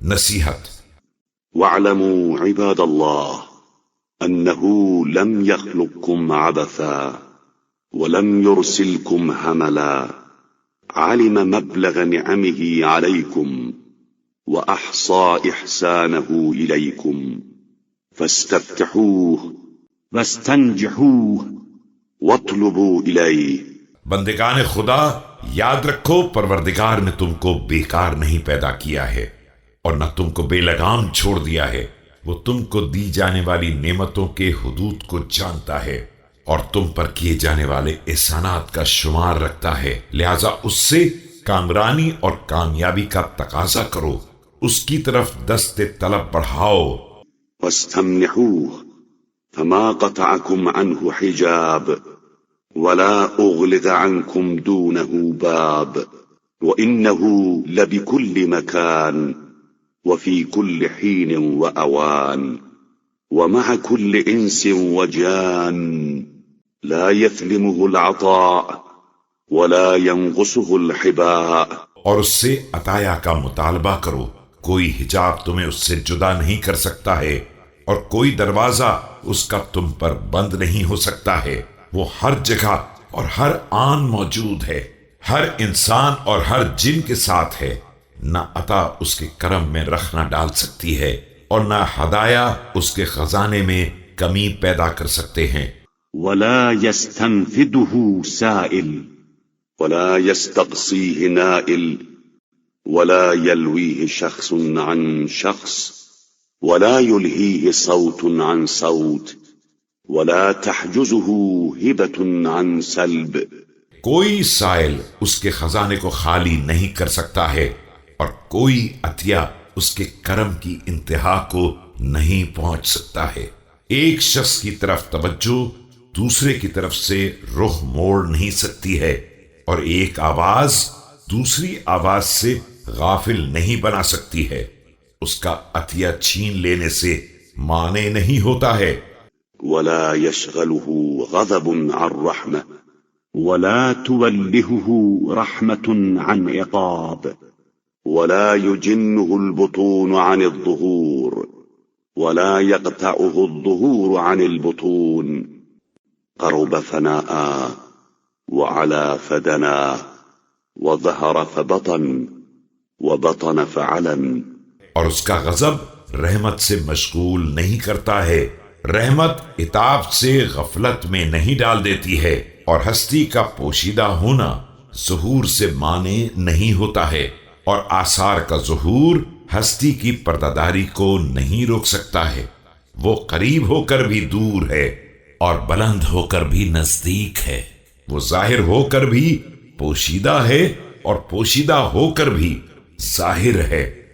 نصیحت۔ واعلموا عباد الله أنه لم يخلقكم عبثا ولم يرسلكم هملا علم مبلغ نعمه عليكم وأحصى إحسانه إليكم فاستفتحوه واستنجحوه واطلبوا إليه۔ بندگان خدا، یاد رکھو پروردگار نے تم کو بیکار نہیں پیدا کیا ہے اور نہ تم کو بے لگام چھوڑ دیا ہے۔ وہ تم کو دی جانے والی نعمتوں کے حدود کو جانتا ہے اور تم پر کیے جانے والے احسانات کا شمار رکھتا ہے، لہذا اس سے کامرانی اور کامیابی کا تقاضا کرو، اس کی طرف دست طلب بڑھاؤ۔ واستمنحوه فما قطعكم عنه حجاب ولا أغلق عنكم دونه باب وإنه لبكل مكان وفي كل حين وأوان ومع كل إنس وجان لا يثلمه العطاء ولا ينقصه الحباء۔ اور اس سے عطایا کا مطالبہ کرو، کوئی حجاب تمہیں اس سے جدا نہیں کر سکتا ہے اور کوئی دروازہ اس کا تم پر بند نہیں ہو سکتا ہے۔ وہ ہر جگہ اور ہر آن موجود ہے، ہر انسان اور ہر جن کے ساتھ ہے۔ نہ عطا اس کے کرم میں رخ نہ ڈال سکتی ہے اور نہ ہدایہ اس کے خزانے میں کمی پیدا کر سکتے ہیں۔ ولا يستنفده سائل ولا يستقصيه نائل ولا يلويه شخص عن شخص ولا يلهيه صوت عن صوت ولا تحجزه هبة عن سلب۔ کوئی سائل اس کے خزانے کو خالی نہیں کر سکتا ہے اور کوئی عطیہ اس کے کرم کی انتہا کو نہیں پہنچ سکتا ہے۔ ایک شخص کی طرف توجہ دوسرے کی طرف سے رخ موڑ نہیں سکتی ہے اور ایک آواز دوسری آواز سے غافل نہیں بنا سکتی ہے۔ اس کا عطیہ چھین لینے سے مانے نہیں ہوتا ہے۔ ولا يشغله غضب عن رحمة ولا تولهه رحمة عن عقاب ولا يجنه البطون عن الظهور ولا يقطعه الظهور عن البطون قرب فناء وعلى فدنا وظهر فبطن وبطن فعلن۔ اور اس کا غضب رحمت سے مشغول نہیں کرتا ہے، رحمت عتاب سے غفلت میں نہیں ڈال دیتی ہے، اور ہستی کا پوشیدہ ہونا ظہور سے مانے نہیں ہوتا ہے، اور آثار کا ظہور ہستی کی پرداداری کو نہیں روک سکتا ہے۔ وہ قریب ہو کر بھی دور ہے اور بلند ہو کر بھی نزدیک ہے، وہ ظاہر ہو کر بھی پوشیدہ ہے اور پوشیدہ ہو کر بھی ظاہر ہے۔